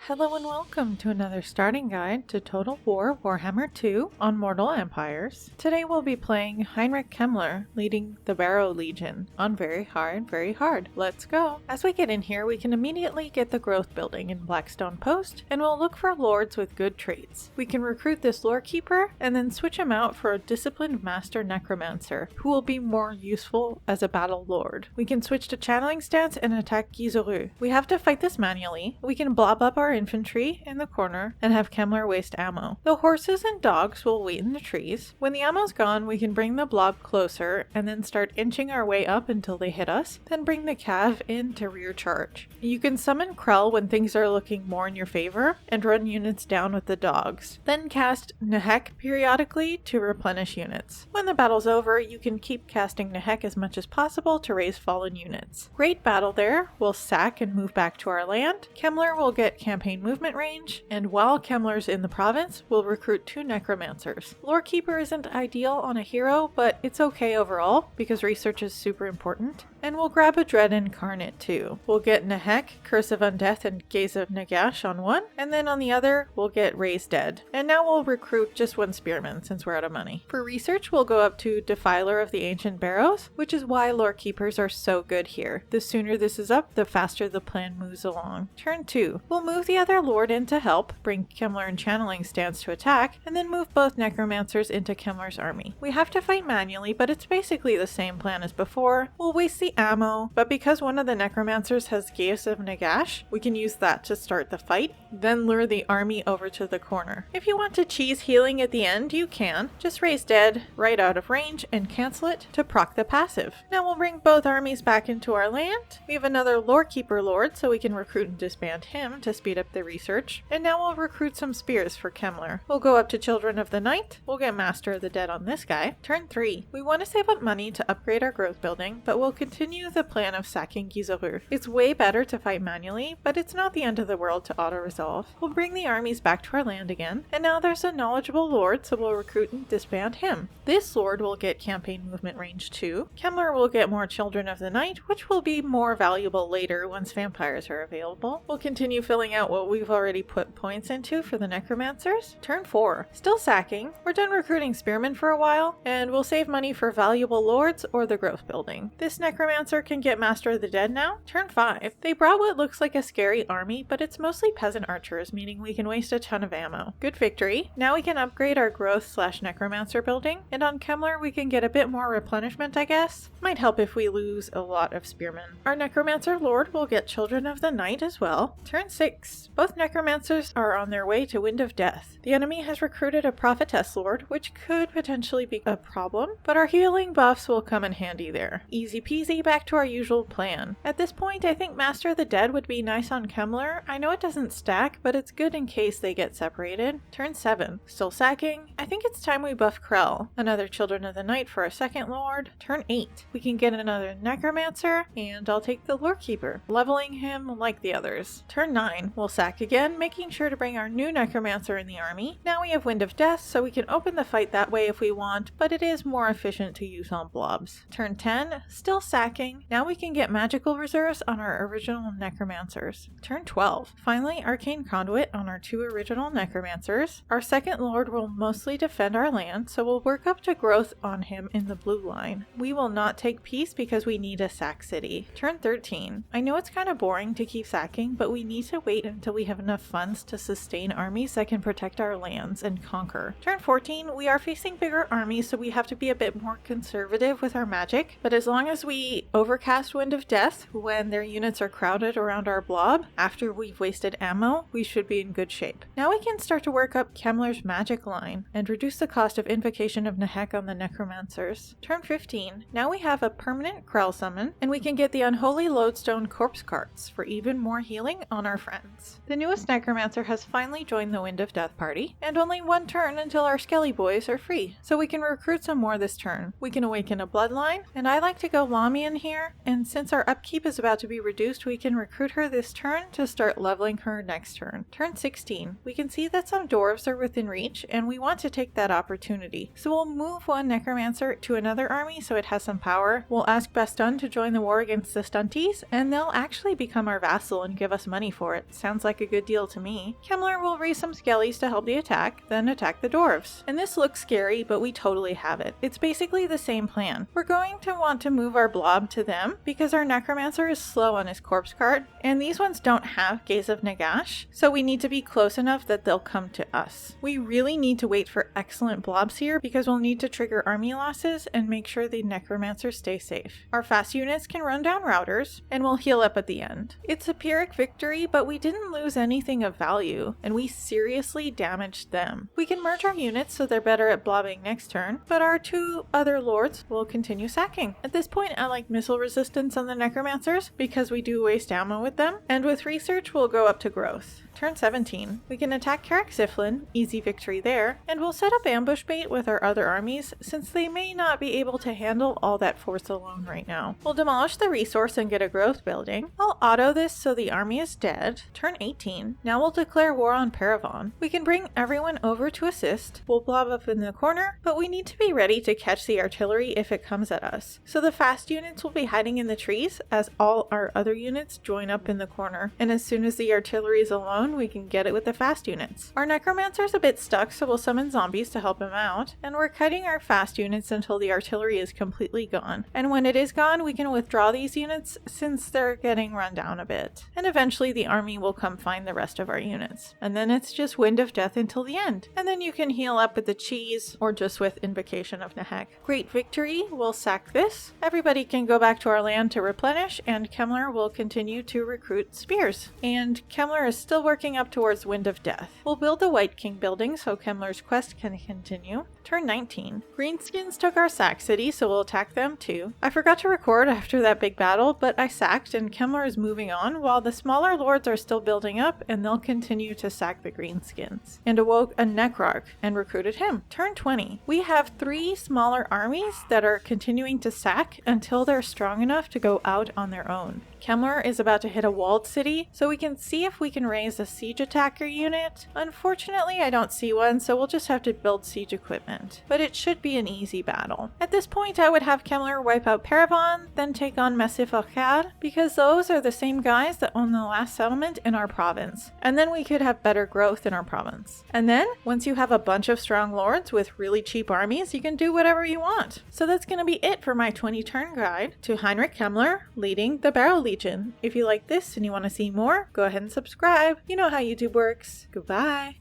Hello and welcome to another starting guide to Total War Warhammer 2 on Mortal Empires. Today we'll be playing Heinrich Kemmler leading the Barrow Legion on very hard. Let's go! As we get in here, we can immediately get the growth building in Blackstone Post, and we'll look for lords with good traits. We can recruit this lore keeper and then switch him out for a disciplined master necromancer who will be more useful as a battle lord. We can switch to channeling stance and attack Gizoru. We have to fight this manually. We can blob up our infantry in the corner and have Kemmler waste ammo. The horses and dogs will wait in the trees. When the ammo's gone, we can bring the blob closer and then start inching our way up until they hit us, then bring the cav in to rear charge. You can summon Krell when things are looking more in your favor and run units down with the dogs. Then cast Nehek periodically to replenish units. When the battle's over, you can keep casting Nehek as much as possible to raise fallen units. Great battle there. We'll sack and move back to our land. Kemmler will get campaign movement range, and while Kemmler's in the province, we'll recruit 2 necromancers. Lorekeeper isn't ideal on a hero, but it's okay overall because research is super important. And we'll grab a Dread Incarnate too. We'll get Nehek, Curse of Undeath, and Gaze of Nagash on one, and then on the other, we'll get Raise Dead. And now we'll recruit just 1 Spearman since we're out of money. For research, we'll go up to Defiler of the Ancient Barrows, which is why Lorekeepers are so good here. The sooner this is up, the faster the plan moves along. Turn 2. We'll move the other Lord in to help, bring Kemmler and Channeling Stance to attack, and then move both Necromancers into Kemmler's army. We have to fight manually, but it's basically the same plan as before. We'll waste the ammo, but because one of the necromancers has Gaze of Nagash, we can use that to start the fight, then lure the army over to the corner. If you want to cheese healing at the end, you can. Just raise dead right out of range and cancel it to proc the passive. Now we'll bring both armies back into our land. We have another Lorekeeper Lord, so we can recruit and disband him to speed up the research. And now we'll recruit some spears for Kemmler. We'll go up to Children of the Night. We'll get Master of the Dead on this guy. Turn 3. We want to save up money to upgrade our growth building, but we'll continue the plan of sacking Gizoru. It's way better to fight manually, but it's not the end of the world to auto-resolve. We'll bring the armies back to our land again, and now there's a knowledgeable lord, so we'll recruit and disband him. This lord will get campaign movement range 2. Kemmler will get more Children of the Night, which will be more valuable later once vampires are available. We'll continue filling out what we've already put points into for the necromancers. Turn 4. Still sacking. We're done recruiting spearmen for a while, and we'll save money for valuable lords or the growth building. This necromancer can get Master of the Dead now. Turn 5. They brought what looks like a scary army, but it's mostly peasant archers, meaning we can waste a ton of ammo. Good victory. Now we can upgrade our growth/necromancer building, and on Kemmler we can get a bit more replenishment, I guess. Might help if we lose a lot of spearmen. Our necromancer lord will get Children of the Night as well. Turn 6. Both necromancers are on their way to Wind of Death. The enemy has recruited a prophetess lord, which could potentially be a problem, but our healing buffs will come in handy there. Easy peasy, back to our usual plan. At this point, I think Master of the Dead would be nice on Kemmler. I know it doesn't stack, but it's good in case they get separated. Turn 7. Still sacking. I think it's time we buff Krell. Another Children of the Night for our second lord. Turn 8. We can get another necromancer, and I'll take the Lorekeeper, leveling him like the others. Turn 9. We'll sack again, making sure to bring our new necromancer in the army. Now we have Wind of Death, so we can open the fight that way if we want, but it is more efficient to use on blobs. Turn 10. Still sacking. Now we can get magical reserves on our original necromancers. Turn 12. Finally, Arcane Conduit on our 2 original necromancers. Our second lord will mostly defend our land, so we'll work up to growth on him in the blue line. We will not take peace because we need a sack city. Turn 13. I know it's kind of boring to keep sacking, but we need to wait until we have enough funds to sustain armies that can protect our lands and conquer. Turn 14. We are facing bigger armies, so we have to be a bit more conservative with our magic, but as long as we overcast Wind of Death when their units are crowded around our blob after we've wasted ammo, we should be in good shape. Now we can start to work up Kemmler's magic line and reduce the cost of Invocation of Nehek on the necromancers. Turn 15. Now we have a permanent Krell summon, and we can get the Unholy Lodestone Corpse Carts for even more healing on our friends. The newest necromancer has finally joined the Wind of Death party, and only 1 turn until our Skelly boys are free, so we can recruit some more this turn. We can awaken a bloodline, and I like to go Lamia in here, and since our upkeep is about to be reduced, we can recruit her this turn to start leveling her next turn. Turn 16. We can see that some dwarves are within reach, and we want to take that opportunity. So we'll move one necromancer to another army so it has some power. We'll ask Baston to join the war against the stunties, and they'll actually become our vassal and give us money for it. Sounds like a good deal to me. Kemmler will raise some skellies to help the attack, then attack the dwarves. And this looks scary, but we totally have it. It's basically the same plan. We're going to want to move our blob to them because our necromancer is slow on his corpse card, and these ones don't have Gaze of Nagash, so we need to be close enough that they'll come to us. We really need to wait for excellent blobs here because we'll need to trigger army losses and make sure the necromancers stay safe. Our fast units can run down routers, and we'll heal up at the end. It's a Pyrrhic victory, but we didn't lose anything of value, and we seriously damaged them. We can merge our units so they're better at blobbing next turn, but our two other lords will continue sacking. At this point, I like missile resistance on the necromancers because we do waste ammo with them, and with research we'll go up to growth. Turn 17. We can attack Carrick Ziflin, easy victory there, and we'll set up ambush bait with our other armies since they may not be able to handle all that force alone right now. We'll demolish the resource and get a growth building. I'll auto this so the army is dead. Turn 18. Now we'll declare war on Paravon. We can bring everyone over to assist. We'll blob up in the corner, but we need to be ready to catch the artillery if it comes at us. So the fast units will be hiding in the trees as all our other units join up in the corner, and as soon as the artillery is alone, we can get it with the fast units. Our necromancer's a bit stuck, so we'll summon zombies to help him out, and we're cutting our fast units until the artillery is completely gone. And when it is gone, we can withdraw these units since they're getting run down a bit. And eventually the army will come find the rest of our units. And then it's just Wind of Death until the end. And then you can heal up with the cheese or just with Invocation of Nahek. Great victory. We'll sack this. Everybody can go back to our land to replenish, and Kemmler will continue to recruit spears. And Kemmler is still working up towards Wind of Death. We'll build the White King building so Kemmler's quest can continue. Turn 19. Greenskins took our sack city, so we'll attack them too. I forgot to record after that big battle, but I sacked and Kemmler is moving on while the smaller lords are still building up, and they'll continue to sack the Greenskins. And awoke a Necrarch and recruited him. Turn 20. We have 3 smaller armies that are continuing to sack until they're strong enough to go out on their own. Kemmler is about to hit a walled city, so we can see if we can raise a siege attacker unit. Unfortunately, I don't see one, so we'll just have to build siege equipment. But it should be an easy battle. At this point, I would have Kemmler wipe out Paravon, then take on Massif Arcade, because those are the same guys that own the last settlement in our province. And then we could have better growth in our province. And then, once you have a bunch of strong lords with really cheap armies, you can do whatever you want. So that's going to be it for my 20-turn guide to Heinrich Kemmler leading the Barrow Legion. If you like this and you want to see more, go ahead and subscribe. You know how YouTube works. Goodbye.